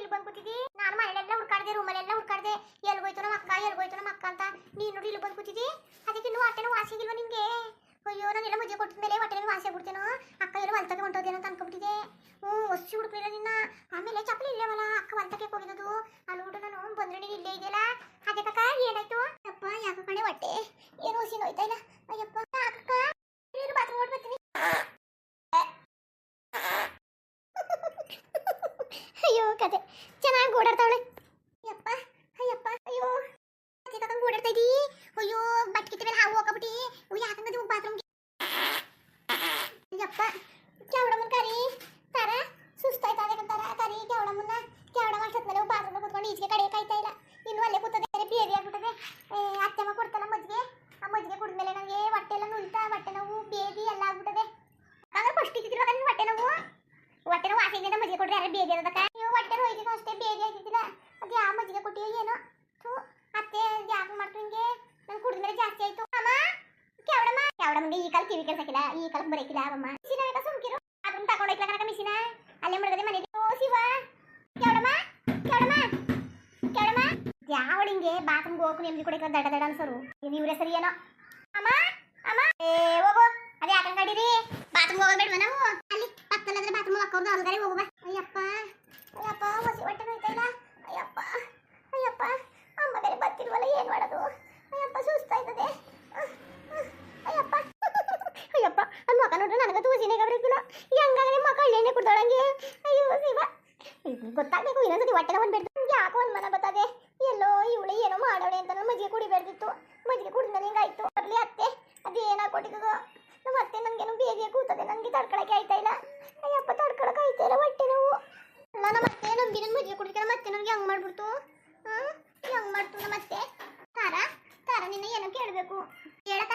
ಇಲ್ಲಿ ಬಂದು ಕೂತಿದ್ದಿ? ನಾನು ಮನೆಯಲ್ಲೆಲ್ಲ ಹುಡ್ಕಾಡ್ದೆ, ರೂಮಲ್ಲೆಲ್ಲ ಹುಡ್ಕಾಡ್ದೆ, ಎಲ್ಗೋಯ್ತು ನಮ್ಮ ಅಕ್ಕ ಅಂತ. ನೀನು ನೋಡಿ ಇಲ್ಲಿ ಬಂದು ಕೂತಿದ್ದಿ. ಅದಕ್ಕೆ ಇನ್ನೂ ಹೊಟ್ಟೆನೂ ವಾಸಿಗಿಲ್ವ ನಿಮಗೆ? ಅಯ್ಯೋ, ನಾನೆಲ್ಲ ಮಜ್ಜಿಗೆ ಕೊಟ್ಟಿದ ಮೇಲೆ ಹೊಟ್ಟೆನೂ ವಾಸಿ ಆಗ್ಬಿಡ್ತೇನೋ, ಅಕ್ಕ ಎಲ್ಲ ಹೊಲ್ತಕ್ಕೆ ಹೊಂಟೋದೇನೋ ಅಂತ ಅನ್ಕೊಬಿಟ್ಟಿದೆ. ಹೊಸಿ ಹುಡುಕ್ಲಿಲ್ಲ ನಿನ್ನ. ಆಮೇಲೆ ಚಪ್ಪಲಿ ಇಲ್ಲವಲ್ಲ, ಅಕ್ಕ ಹೊಲ್ತಕ್ಕೆ ಹೋಗಿದ್ದು. ಅಲ್ಲಿ ಊಟ ನಾನು ಬಂದ್ರೆ ನೀನು ಇಲ್ಲೇ ಇದೆಯಲ್ಲ. ಅದಕ್ಕಕ್ಕ ಏನಾಯ್ತು? ಅಪ್ಪ ಯಾಕ ಕಣೆ ಹೊಟ್ಟೆ ಏನು ಹೊಸಿ ನೋಯ್ತಾ ಇಲ್ಲ. ಅಯ್ಯಪ್ಪ ಅಕ್ಕ ನೀನು ಬಾತ್ರೂಮ್ ಓಡ್ ಬರ್ತೀನಿ. ಅಯ್ಯೋ ಕತೆ ಚೆನ್ನಾಗಿ ಓಡಾಡ್ತಾವಳೆ. ಅಯ್ಯಪ್ಪ ಅಯ್ಯಪ್ಪ ಅಯ್ಯೋ ಕತೆ ಓಡಾಡ್ತಾ ಇದ್ದೀ. ಅಯ್ಯೋ ಬಟ್ಟೆ ಕಿತ್ತ ಮೇಲೆ ಹಾವು ಹೋಗ್ಬಿಟ್ಟಿ. ಯಾಕಂದ್ರೆ ಬಾತ್ರೂಮ್ಗೆ. ಅಯ್ಯಪ್ಪ ಕೆವಡಮ್ಮನ ಕರಿ ತರ ಸುಸ್ತಾಯ್ತಾ ಅದಕ್ಕಂತಾರ ಕರಿ ಕೆವಡಮ್ಮನ. ಕೆವಡಮ್ಮ ಅಷ್ಟೊತ್ಮೇಲೆ ಬಾತ್ರೂಮ್ ಕೂತ್ಕೊಂಡು ಈಚೆಗೆ ಕಡೆ ಕಾಯ್ತಾ ಇಲ್ಲ. ಇನ್ನು ಅಲ್ಲೇ ಕೂತದೆ ಬೇರೆ ಆಗ್ಬಿಟ್ಟದೆ. ಅತ್ತೆಮ್ಮ ಕೊಡ್ತಲ್ಲ ಮಜ್ಜಿಗೆ, ಆ ಮಜ್ಜಿಗೆ ಕುಡಿದ್ಮೇಲೆ ನನಗೆ ಹೊಟ್ಟೆ ಎಲ್ಲ ನುಲ್ತಾ, ಹೊಟ್ಟೆ ನೋವು ಬೇದಿ ಎಲ್ಲ ಆಗ್ಬಿಟ್ಟದೆ. ಹಾಗಾದ್ರೆ ಫಸ್ಟ್ ಇದ್ದಿದ್ದಿಲ್ಲ ನಿನ್ನ ಹೊಟ್ಟೆ ನೋವು ಆಸೆಯಿಂದ ಮಜ್ಜಿಗೆ ಕೊಟ್ಟರೆ ಯಾರು ಬೇದಿ ಅದಕ್ಕ? ನೀವು ಹೊಟ್ಟೆ ನೋಯ್ತಿದ್ದು ಅಷ್ಟೇ ಬೇದಿ ಆಗಿದ್ದಿಲ್ಲ. ಅದು ಯಾವ ಮಜ್ಜಿಗೆ ಕೊಟ್ಟಿಯೋ ಏನೋ. ಅತ್ತೆ ಯಾಕೆ ಮಾಡ್ತು ಹಿಂಗೆ? ನಾನು ಕುಡಿದ್ಮೇಲೆ ಜಾಸ್ತಿ ಆಯ್ತು. ಅಮ್ಮ ಕೆವಡಮ್ಮಗೆ ಈ ಕಾಲ ಕಿವಿ ಕೇಳ್ಸಕ್ಕಿಲ್ಲ, ಈ ಕಾಲಕ್ಕೆ ಬರಕಿಲ್ಲ. ಅಮ್ಮ ಮಿಷಿನ ಬೇಕಾ ಸುಮ್ಕಿರು. ಅದನ್ನ ತಗೊಂಡೋಯ್ತಲ್ಲ ಕನಕ ಮಿಷಿನ ಅಲ್ಲೇ ಮಡಗದೆ ಮನೆಗೆ. ಓ ಶಿವ ಕೆವಡಮ್ಮ ಯಾವಳಿಂಗೆ ಬಾತ್ರೂಮ್ಗೆ ಹೋಗು ನೆಮ್ಮದಿ ಕೊಡಕ್ಕೆ ದಡ ಅನ್ಸರು. ಇವ್ರೆ ಸರಿ ಏನೋ. ಅಮ್ಮ ಹೋಗು. ಅದೇ ಯಾಕಂಗ ಕಡೀರಿ ಬಾತ್ರೂಮ್ಗೆ ಹೋಗೋದು ಬೇಡವಾ ನಾವು? ಅಲ್ಲಿ ಪಕ್ಕದಲ್ಲಾದ್ರೆ ಬಾತ್ರೂಮ್ ಹಾಕೋದು ಅಲ್ಗಾರೆ ಹೋಗುವ. ಅಯ್ಯಪ್ಪ ಹೊಸಿ ಹೊಟ್ಟೆ ನೋಯ್ತಾ ಇಲ್ಲ. ಅಯ್ಯಪ್ಪ ಅಮ್ಮ ಬೇರೆ ಬರ್ತಿಲ್ವಲ್ಲ, ಏನ್ ಮಾಡೋದು? ಅಯ್ಯಪ್ಪ ಸುಸ್ತಾಯ್ತದೆ. ಅಯ್ಯಪ್ಪ ಅದು ಮಕ್ಕ ನೋಡ್ರೆ ನನಗಂತೂ ಹುಸಿನೇ ಗಬರಿಕಿಲ್ಲ. ಹೆಂಗಾಗಲಿ ಮಕ್ಕ ಎಣ್ಣೆ ಕುಡ್ದೋಳಂಗೆ. ಅಯ್ಯೋ ಶಿವ ಗೊತ್ತಾಗಬೇಕು. ಇನ್ನೊಂದ್ಸತಿ ಹೊಟ್ಟೆ ಒಂದು ಬೇಡ್ದು ಯಾಕೋ ಒಂದು ಮನ ಬರ್ತದೆ. ಎಲ್ಲೋ ಇವಳು ಏನೋ ಮಾಡೋಳೆ ಅಂತ ನಾನು ಮಜ್ಜಿಗೆ ಕುಡಿಬೇಡ್ದಿತ್ತು. ಮಜ್ಜಿಗೆ ಕುಡಿದ್ಮೇಲೆ ಹಿಂಗಾಯ್ತು. ಬರ್ಲಿ ಅತ್ತೆ ಅದು ಏನಾಗ್ಬಿಟ್ಟಿದ್ದು. ನಮ್ಮ ಅತ್ತೆ ನನಗೇನು ಬೇಗ ಕೂತದೆ, ನನಗೆ ತಡ್ಕೊಳಕ್ಕೆ ಆಯ್ತಾ ಇಲ್ಲ. ಅಯ್ಯಪ್ಪ ತಡ್ಕೊಳಕ್ಕೆ ಆಯ್ತಾ ಇಲ್ಲ ಹೊಟ್ಟೆ ನೋವು. ಅಲ್ಲ ನಮ್ಮ ಅತ್ತೆ ನಮ್ಗೆ ನನ್ನ ಮಜ್ಜಿಗೆ ಕುಡಿದ್ರೆ ಮತ್ತೆ ನನಗೆ ಹಂಗೆ ಮಾಡ್ಬಿಡ್ತು. ಹೆಂಗೆ ಮಾಡ್ತು ನಮ್ಮ ಅತ್ತೆ? ತಾರ ನಿನ್ನ ಏನೋ ಕೇಳಬೇಕು. ಹೇಳಕ್ಕ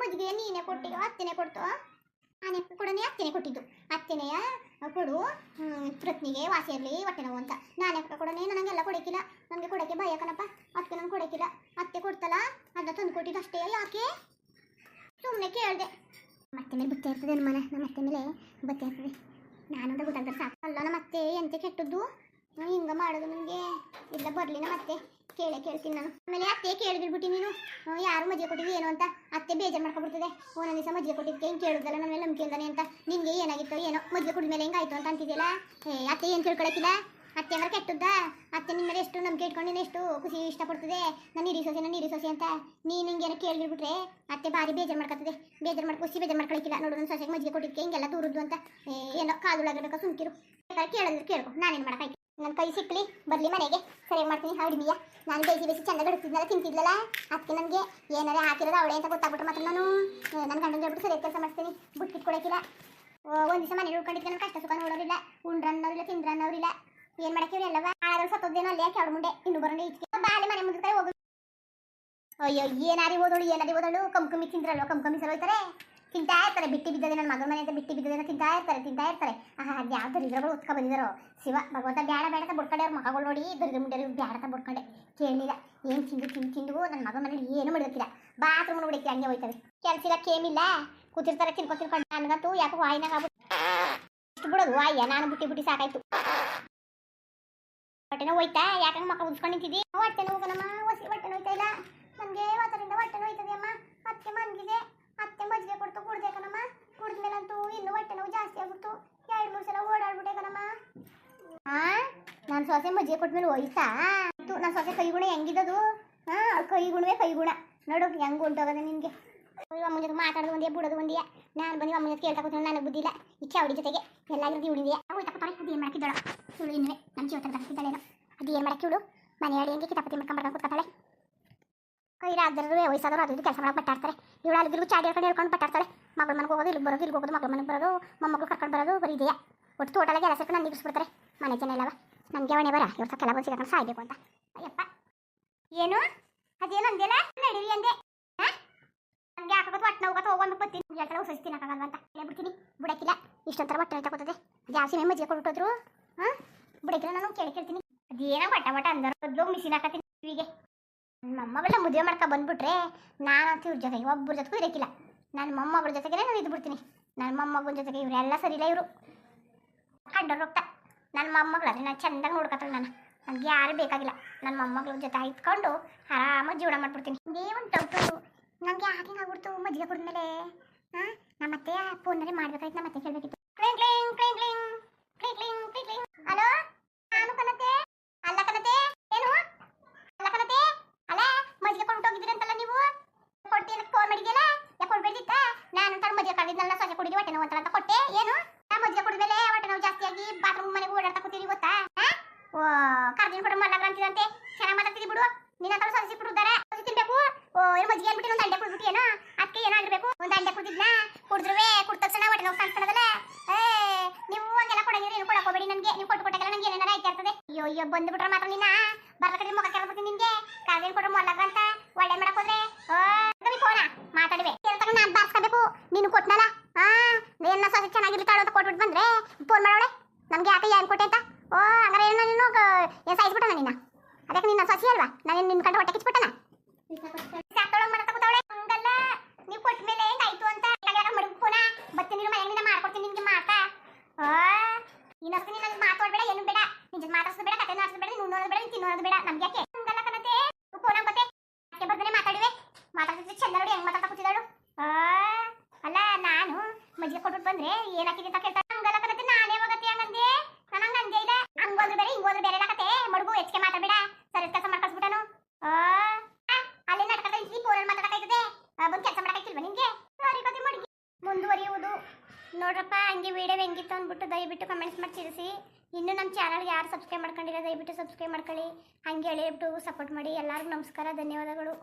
ಮಜ್ಜಿಗೆ ನೀನೇ ಕೊಟ್ಟಿದ್ದು ಅತ್ತೆನೇ ಕೊಡ್ತು? ನಾನೇ ಕೊಡನೆ ಅತ್ತೆನೇ ಕೊಟ್ಟಿದ್ದು. ಅತ್ತೆನೆಯ ಕೊಡು ಪ್ರತ್ನಿಗೆ ವಾಸಿ ಇರಲಿ ಹೊಟ್ಟೆ ನೋವು ಅಂತ. ನಾನೇ ಕೊಡನೆ ನನಗೆಲ್ಲ ಕೊಡಕ್ಕಿಲ್ಲ. ನನಗೆ ಕೊಡೋಕ್ಕೆ ಭಯ ಕಣಪ್ಪ, ಅದಕ್ಕೆ ನಾನು ಕೊಡಕ್ಕಿಲ್ಲ. ಅತ್ತೆ ಕೊಡ್ತಲ್ಲ ಅದನ್ನ ತಂದು ಕೊಟ್ಟಿದ್ದು ಅಷ್ಟೇ. ಯಾಕೆ ಸುಮ್ಮನೆ ಕೇಳಿದೆ. ಮತ್ತೆ ಮೇಲೆ ಬುತ್ತೆ ಇರ್ತದೆ ನಮ್ಮ ಅತ್ತೆ ಮೇಲೆ ಬತ್ತೆ ಇರ್ತದೆ. ನಾನು ಅಂತ ಗೊತ್ತಾಗ್ತಾರೆ ಸಾಕು. ಅಲ್ಲ ನಮ್ಮ ಅತ್ತೆ ಎಂತೆ ಕೆಟ್ಟದ್ದು ಹಿಂಗೆ ಮಾಡೋದು ನನಗೆ ಇಲ್ಲ. ಬರಲಿ ನಮ್ಮ ಅತ್ತೆ ಕೇಳ್ತೀನಿ ನಾನು. ಆಮೇಲೆ ಅತ್ತೆ ಕೇಳಿದ್ಬಿಟ್ಟು ನೀನು ಯಾರು ಮಜ್ಜಿಗೆ ಕೊಟ್ಟಿದ್ದು ಏನು ಅಂತ ಅತ್ತೆ ಬೇಜಾರು ಮಾಡ್ಕೊಬಿಡ್ತದೆ. ಒಂದೊಂದು ದಿವಸ ಮಜ್ಜಿಗೆ ಕೊಟ್ಟಿದ್ದಕ್ಕೆ ಹಿಂಗೆ ಕೇಳಿದಲ್ಲ ನನ್ನ ಮೇಲೆ ನಂಬಿಕೆ ಅಂತಾನೆ ಅಂತ. ನಿನಗೆ ಏನಾಗಿತ್ತು ಏನೋ ಮಜ್ಜಿಗೆ ಕುಡಿದ್ಮೇಲೆ ಹೆಂಗಾಯ್ತು ಅಂತ ಅಂತಿದ್ಯಲ್ಲ. ಅತ್ತೆ ಏನು ತಿಳ್ಕೊಳಕ್ಕಿಲ್ಲ. ಅತ್ತೆ ಅಂದ್ರೆ ಕೆಟ್ಟದ್ದ? ಅತ್ತೆ ನಿಮ್ಮ ಮೇಲೆ ಎಷ್ಟು ನಂಬಿಕೆ ಇಟ್ಕೊಂಡು ನೀನು ಎಷ್ಟು ಖುಷಿ ಇಷ್ಟಪಡ್ತದೆ ನಾನು ನೀರಿ ಸೊಸೆ ಅಂತ. ನೀನು ಹಿಂಗೇನೋ ಕೇಳಿಬಿಟ್ರೆ ಅತ್ತೆ ಭಾರಿ ಬೇಜಾರು ಮಾಡ್ಕೊತದೆ. ಬೇಜಾರು ಮಾಡ್ಕೊಳಕ್ಕಿಲ್ಲ. ನೋಡು ನನ್ನ ಸೊಸೆಗೆ ಮಜ್ಜಿಗೆ ಕೊಟ್ಟಿದ್ದಕ್ಕೆ ಹಿಂಗೆಲ್ಲ ದೂರದ್ದು ಅಂತ ಏನೋ ಕಾದುಳಾಗಿರ್ಬೇಕು. ಸುಮ್ಕಿರು. ಕೇಳಿದ್ರೆ ಕೇಳ್ಕೊ, ನಾನೇನು ಮಾಡೋಕ್ಕಾಯ್ತು? ನನ್ನ ಕೈ ಸಿಕ್ಕಲಿ ಬರ್ಲಿ ಮನೆಗೆ ಸರಿಯಾಗಿ ಮಾಡ್ತೀನಿ. ಅಡಿಮೆಯ ನಾನು ಬೇಯಿಸಿ ಚೆನ್ನಾಗಿ ಅಡುತ್ತಿದ್ನಲ್ಲ ತಿಂತಿದ್ಲಲ್ಲ, ಅದಕ್ಕೆ ನನಗೆ ಏನಾರೇ ಹಾಕಿರೋದು ಅವಳೆ ಅಂತ ಗೊತ್ತಾಗ್ಬಿಟ್ರೆ ಮಾತ್ರ ನಾನು ನನ್ನ ಗಂಡನ ಹೇಳ್ಬಿಟ್ಟು ಸರಿಯಾಗಿ ಕೆಲಸ ಮಾಡ್ತೀನಿ. ಬಿಟ್ಬಿಟ್ಟು ಕೊಡೋಕ್ಕಿಲ್ಲ. ಒಂದು ದಿವಸ ಮನೆ ಉಳ್ಕೊಂಡಿದ್ದೆ. ನಾನು ಕಷ್ಟ ಸುಖ ನೋಡೋರಿಲ್ಲ, ಉಂಡ್ರನ್ನೋರಿಲ್ಲ ತಿಂದ್ರನ್ನೋರಿಲ್ಲ. ಏನು ಮಾಡೋಕೆ ಇವ್ರು ಎಲ್ಲವ ಆಳು ಸತ್ತೋದೇನೋ ಅಲ್ಲೇ ಕೆಳ ಮುಂಡೆ ಇನ್ನು ಬರೋಣ ಈಚೆ ಬಾಲೆ ಮನೆ ಮುಂದೆ ಕೈ ಹೋಗು. ಅಯ್ಯೋ ಏನಾರಿ ಓದೋಳು ಕಮ್ಮಿ ತಿಂದ್ರಲ್ವ ಕಮ್ಮಿ ಸಲ ಹೋಯ್ತಾರೆ. ತಿಂತಾ ಇರ್ತಾರೆ. ಬಿಟ್ಟು ಬಿದ್ದದೆ ನನ್ನ ಮಗನ ಮನೆ ಅಂತ ಬಿಟ್ಟು ಬಿದ್ದದೇನೋ ತಿಂತಾ ಇರ್ತಾರೆ. ಅದು ಯಾವ ದರಿದ್ರಗಳು ಉತ್ಕ ಬಂದಿದ್ದಾರೋ ಶಿವ ಭಗವಂತ. ಬೇಡ ಅಂತ ಬಡ್ಕೊಂಡೆ ಅವ್ರ ಮಗಗಳು ನೋಡಿ ದರಿದ್ರ ಮುಂಡೆ ಬೇಡ ಅಂತ ಬಡ್ಕೊಂಡೆ. ಕೇಳಲಿಲ್ಲ. ಏನು ತಿಂದು ನನ್ನ ಮಗನ ಮನೇಲಿ ಏನು ಮಾಡಿರ್ತೀರ. ಬಾತ್ರೂಮ್ ಹುಡುಕಿ ಹಂಗೆ ಹೋಯ್ತವೆ. ಕೆಲಸ ಕೇಮಿಲ್ಲ ಕೂತಿರ್ತಾರೆ ತಿನ್ಕೊಂಡು. ನನಗಂತೂ ಯಾಕೋ ವಾಯಿನಾಗ ಆಗ್ಬಿಟ್ಟು ಇಷ್ಟು ಬಿಡೋದು ವಾಯ್ಯ. ನಾನು ಬುಟ್ಟಿ ಸಾಕಾಯ್ತು. ಹೊಟ್ಟೆ ನೋವು ಹೋಯ್ತಾ? ಯಾಕಂಗೆ ಮಕ್ಕ ಉದ್ಸ್ಕೊಂಡು ನಿಂತಿದ್ದಿ? ಹೊಟ್ಟೆ ನೋವು ನಮ್ಮ ಹೊಸಿ ಹೊಟ್ಟೆ ನೋಯ್ತಾ ಇಲ್ಲ ನನಗೆ. ವಾತರಿಂದ ಹೊಟ್ಟೆ ನೋಯ್ತದೆ ಅಮ್ಮ. ಅತ್ತೆ ಮನ್ಗಿದೆ. ಅತ್ತೆ ಮಜ್ಜಿಗೆ ಕೊಡ್ತು ಕುಡ್ದೆ ಕಣಮ್ಮ. ಕುಡಿದ್ಮೇಲಂತೂ ಇನ್ನೂ ಹೊಟ್ಟೆ ನೋವು ಜಾಸ್ತಿ ಆಗ್ಬಿಡ್ತು. 2-3 ಸಲ ಓಡಾಡ್ಬಿಟ್ಟೆ ಕಣಮ್ಮ. ನಾನು ಸೊಸೆ ಮಜ್ಜಿಗೆ ಕೊಟ್ಮೇಲೆ ಹೋಯ್ತಾ? ನನ್ನ ಸೊಸೆ ಕೈಗುಣ ಹೆಂಗಿದ್ದದು? ಕೈಗುಣವೇ ಕೈಗುಣ ನೋಡು ಹೆಂಗೆ ಹೊಂಟೋಗದೆ ನಿನಗೆ. ಅಮ್ಮನ ಜೊತೆ ಮಾತಾಡೋದು ಒಂದೇ ಬಿಡೋದು ಒಂದೇ. ನಾನು ಬಂದು ಅಮ್ಮನ ಜೊತೆ ಕೇಳ್ತಾ ಕೂತ್ಕೊಂಡು ನನಗೆ ಬುದ್ಧಿಲ್ಲ. ಈ ಚೌಡಿ ಜೊತೆಗೆ ಎಲ್ಲಾದ್ರೂ ಇವಳಿದೆಯಾ ಹೋಯ್ತಾ ಕೂತಾರೆ. ಅದು ಏನು ಮಾಡಕ್ಕಿದ್ದಾಳ ಇವಳು? ಇನ್ನೇ ನಮ್ಮ ಜೀವ ತಗ್ದಾಕಿದ್ದಾಳೇನೋ. ಅದು ಏನು ಮಾಡಕ್ಕೆ ಇವಳು ಮನೆ ಹೇಳಿ ಹೆಂಗೆ ಕಿತಾಪತಿ ಮಾಡ್ಕೊಂಡು ಕೂತ್ಕೊತಾಳೆ. ಕೈಲಾಗದ್ರು ವಯಸ್ಸಾದ್ರು ಅದು ಕೆಲಸ ಮಾಡಕ್ಕೆ ಪಟ್ಟಾಡ್ತಾರೆ. ಇವಳು ಅಲ್ಲಿಗೂ ಚಾಡಿ ಹೇಳ್ಕೊಂಡು ಪಟ್ಟಾಡ್ತಾಳೆ. ಮಗಳ ಮನೆಗೆ ಹೋಗೋದು ಇಲ್ಲಿಗೆ ಹೋಗೋದು ಮಗಳ ಮನೆಗೆ ಬರೋದು ಮೊಮ್ಮಗಳು ಕರ್ಕೊಂಡು ಬರೋದು ಬರೀ ಇದೆಯಾ. ಒಟ್ಟು ಟೋಟಲಾಗಿ ಎಲ್ಲ ಸೇರ್ಕೊಂಡು ನನಗೆ ಬಿಡಿಸ್ಬಿಡ್ತಾರೆ ಮನೆ ಜನ ಎಲ್ಲವ. ನನಗೆ ಅವನೇ ಬರ ಇವ್ರ ಕೆಲ ಬಂದು ಸಿಗಕೊಂಡು ಸಾಯ್ಬೇಕು ಅಂತ. ಅಯ್ಯಪ್ಪ ಏನು ಅದೇನು ಅಂದೆಲ್ಲ ನಡೀರಿ ಅಂದೆ. ನನಗೆ ಹಾಕೋದು ಒಟ್ಟು ನೋವು ಹೋಗೋದು ಬರ್ತೀನಿ. ಹೇಳ್ತಾರೆ ಹೊಸ ತಿನ್ನಕ್ಕಾಗಲ್ವ ಅಂತ ಹೇಳ್ಬಿಡ್ತೀನಿ. ಬಿಡಕ್ಕಿಲ್ಲ. ಇಷ್ಟೊಂಥರ ಹೊಟ್ಟೆ ತಗೋತದೆ. ಜಾಸ್ತಿ ಮಜ್ಜಿಗೆ ಕೊಟ್ಬಿಟ್ಟೋದ್ರು ಬಿಡಕ್ಕಿಲ್ಲ. ನಾನು ಕೇಳ್ತೀನಿ ಅದೇನೋ ಬಟ್ಟ ಅಂದರು ಮಿಷಿನ್ ಹಾಕತ್ತೀನಿ ಕಿವಿಗೆ. ನನ್ನ ಮೊಮ್ಮಗಳನ್ನ ಮದುವೆ ಮಾಡ್ಕೊ ಬಂದ್ಬಿಟ್ರೆ ನಾನಂತೂ ಇವ್ರ ಜೊತೆಗೆ ಒಬ್ಬರ ಜೊತೆಗೂ ಇರೋಕ್ಕಿಲ್ಲ. ನನ್ನ ಮೊಮ್ಮಗಳ ಜೊತೆಗೆ ನಾನು ಇದ್ದು ಬಿಡ್ತೀನಿ. ನನ್ನ ಮೊಮ್ಮಗನ ಜೊತೆಗೆ ಇವರೆಲ್ಲ ಸರಿಯಿಲ್ಲ. ಇವರು ಕಂಡವ್ರು ಹೋಗ್ತಾ ನನ್ನ ಮೊಮ್ಮಗಳು ನಾನು ಚೆಂದಾಗಿ ನೋಡ್ಕೊತಾಳೆ ನನಗೆ ಯಾರು ಬೇಕಾಗಿಲ್ಲ. ನನ್ನ ಮೊಮ್ಮಗಳ ಜೊತೆ ಇಟ್ಕೊಂಡು ಆರಾಮಾಗಿ ಜೀವನ ಮಾಡ್ಬಿಡ್ತೀನಿ. ಒಂದು ಡೌಟು, ನನಗೆ ಯಾಕೆ ಆಗ್ಬಿಡ್ತು ಮಜ್ಜಿಗೆ ಕುಡಿದ್ಮೇಲೆ? ಹಾಂ, ನಮ್ಮ ಅತ್ತೆ ಫೋನಲ್ಲಿ ಮಾಡ್ಬೇಕಾಯ್ತು, ನಮ್ಮ ಅತ್ತೆ ಕೇಳಬೇಕಿತ್ತು. ಕ್ಲಿಂಗ್ ಕ್ಲಿಂಗ್ ಕ್ಲಿಂಗ್ ಕ್ಲಿಂಗ್ ಕ್ಲಿಂಗ್ ಕ್ಲಿಂಗ್ ಕ್ಲಿಂಗ್ ಕ್ಲಿಂಗ್. ಹಲೋ, ನಾನು ಕನತೆ. ಅಲ್ಲ ಕನತೆ, ಏನು? ಅಲ್ಲ ಕನತೆ, ಅಲ್ಲ ಮಜ್ಜಿಗೆ ಕೊಂಡು ಹೋಗಿದ್ದೀರಂತಲ್ಲ ನೀವು? ಕೊಡ್ತೀನಿ ಫೋನ್ ಮಾಡಿದ್ಯಲ್ಲ, ಯಾಕೆ ಕೊಡ್ಬೇಕಿತ್ತ? ನಾನು ಅಂತ ಮಜ್ಜಿಗೆ ಕಳೆದಿದ್ನಲ್ಲ, ಸೊಸೆ ಕುಡಿದು ಹೊಟ್ಟೆ ನೋವು ಅಂತ ಕೊಟ್ಟೆ. ಏನು ಮಜ್ಜಿಗೆ ಕುಡಿದ್ಮೇಲೆ ಹೊಟ್ಟೆ ನೋವು ಜಾಸ್ತಿ ಆಗಿ ಬಾತ್ರೂಮ್ ಮನೆಗೆ ಓಡಾಡ್ತಾ ಕೂತೀರಿ ಗೊತ್ತಾ? ಓ, ಕರ್ದಿನ ಕೊಡ ಮಲ್ಲ ಅಂತಿದಂತೆ. ಚೆನ್ನಾಗಿ ಮಾತಾಡ್ತಿದ್ದಿ ಬಿಡು. ನಿನ್ನ ಹತ್ರ ಸೊಸೆ ಕುಡಿದಾರೆ, ಸೊಸೆ ತಿನ್ಬೇಕು. ಓ, ಏನು ಮಜ್ಜಿಗೆ ಅಂದ್ಬಿಟ್ಟು ಒಂದು ಅಂಡೆ ಕುಡಿದ್ಬಿಟ್ಟು ಏನೋ ಅದಕ್ಕೆ ಏನಾಗಿರ್ಬೇಕು? ಒಂದು ಅಂಡೆ ಕುಡಿದ್ನ ಕುಡಿದ್ರುವೆ ಕುಡಿದ ತಕ್ಷಣ ಹೊಟ್ಟೆ ನೋವು ಕಾಣಿಸ್ಕೊಳ್ಳೋದಲ್ಲ. ನೀವು ಹಂಗೆಲ್ಲ ಕೊಡಂಗಿರಿ, ಏನು ಕೊಡಕ್ ಹೋಗಬೇಡಿ ನನಗೆ. ನೀವು ಕೊಟ್ಟಾಗೆಲ್ಲ ನಂಗೆ ಏನಾರ ಆಯ್ತಾ ಇರ್ತದೆ. ಅಯ್ಯೋ ಅಯ್ಯೋ, ಬಂದ್ಬಿಟ್ರೆ ಮಾತ್ರ ನಿನ್ನ ಬರ್ಲ ಕಡೆ ಮುಖ ಕೆಳಬಿಡ್ತೀನಿ ನಿನ್ಗೆ. ಕರ್ದಿನ ಕೊಡ್ರೆ ಮೊಲ್ಲಗ ಅಂತ ಒಳ್ಳೆ ಮಾಡಕ್ ಹೋದ್ರೆ ಫೋನ ಮಾತಾಡುವೆ. ಕೇಳ್ತಾಗ ನಾನು ಬಾರ್ಸ್ಕೋಬೇಕು. ನೀನು ಕೊಟ್ನಲ್ಲ, ನನ್ನ ಸೊಸೆ ಚೆನ್ನಾಗಿರ್ತಾಳು ಅಂತ ಕೊಟ್ಬಿಟ್ಟು ಬಂದ್ರೆ ಫೋನ್ ಮಾಡೋಳೆ ನಮ್ಗೆ ಯಾಕೆ ಏನು ಕೊಟ್ಟೆ ಅಂತ. ಓ, ಹಂಗಾರೆ ಏನು ನೀನು ಏನು ಸಾಯಿಸ್ಬಿಟ್ಟಣ ನಿನ್ನ? ಅದಕ್ಕೆ ನಿನ್ನ ಸೊಸೆ ಅಲ್ವಾ, ನಾನು ನಿನ್ನ ಕಂಡು ಹೊಟ್ಟೆ ಕಿಚ್ಬಿಟ್ಟಣ. ಸಾಕ್ತೊಳಗೆ ಮನೆ ತಗೋತಾವಳೆ. ಹಂಗಲ್ಲ, ನೀವು ಕೊಟ್ಟ ಮೇಲೆ ಹೆಂಗಾಯ್ತು ಅಂತ ಮಡುಗು ಫೋನ ಬತ್ತಿ ನೀನು ಮನೆಯಿಂದ ಮಾಡ್ಕೊಡ್ತೀನಿ ನಿನ್ಗೆ ಮಾತಾ. ಇನ್ನೊಂದ್ಸತಿ ನೀನು ನನಗೆ ಮಾತಾಡ್ಬೇಡ, ಏನು ಬೇಡ. ನಿಜ ಮಾತಾಡ್ಸೋದು ಬೇಡ, ಕತೆ ನಾಡ್ಸೋದು ಬೇಡ, ನೀನು ನೋಡೋದು ಬೇಡ, ನೀನು ತಿನ್ನೋದು ಬೇಡ. ನಮ್ಗೆ ಯಾಕೆ ಹಂಗಲ್ಲ ಕಣತೆ, ಫೋನ ಬತ್ತೆ ಯಾಕೆ ಬರ್ದೇನೆ ಮಾತಾಡುವೆ. ಮಾತಾಡ್ತಿದ್ರೆ ಚಂದ ನೋಡಿ ಹೆಂಗ್ ಮಾತಾಡ್ತಾ ಕೂತಿದ್ದಾಳು. ಅಲ್ಲ, ನಾನು ಮಜ್ಜಿಗೆ ಕೊಟ್ಬಿಟ್ಟು ಬಂದ್ರೆ ಏನಾಕಿದೆ ಅಂತ ಕೇಳ್ತಾಳೆ. ಹಂಗಲ್ಲ ಕಣತೆ, ನಾನೇ ಹೋಗತ್ತೆ ಹಂಗಂದೆ. ನಾನು ಹಂಗ ಅಂದೆ ಇಲ್ಲ. ಹಂಗೋದ್ರೆ ಬೇರೆ ಹಿಂಗೋದ್ರೆ ಬೇರೆ ಕತೆ. ಮಡುಗು ಹೆಚ್ಚಿಗೆ ಮಾತಾಡಬೇಡ, ಸರಿ ಕೆಲಸ ಮಾಡ್ಕಳ್ಸ್ಬಿಟ್ಟನು. ಅಲ್ಲೇ ನಾಟಕ ಫೋನಲ್ಲಿ ಮಾತಾಡಕ್ಕಾಯ್ತದೆ, ಬಂದು ಕೆಲಸ ಮಾಡಕ್ಕಾಯ್ತಿಲ್ವ ನಿನ್ಗೆ? ಸರಿ ಕತೆ ಮಡುಗಿ ಮುಂದುವರಿಯುವುದು ನೋಡ್ರಪ್ಪ. ಹಂಗೆ ವಿಡಿಯೋ ಹೆಂಗಿತ್ತು ಅಂದ್ಬಿಟ್ಟು ದಯವಿಟ್ಟು ಕಮೆಂಟ್ಸ್ ಮಾಡಿ ತಿಳಿಸಿ. ಇನ್ನು ನಮ್ಮ ಚಾನಲ್ಗೆ ಯಾರು ಸಬ್ಸ್ಕ್ರೈಬ್ ಮಾಡ್ಕೊಂಡಿಲ್ಲ ದಯವಿಟ್ಟು ಸಬ್ಸ್ಕ್ರೈಬ್ ಮಾಡ್ಕೊಳ್ಳಿ. ಹಂಗೆ ಹೇಳಿಬಿಟ್ಟು ಸಪೋರ್ಟ್ ಮಾಡಿ. ಎಲ್ಲರಿಗೂ ನಮಸ್ಕಾರ, ಧನ್ಯವಾದಗಳು.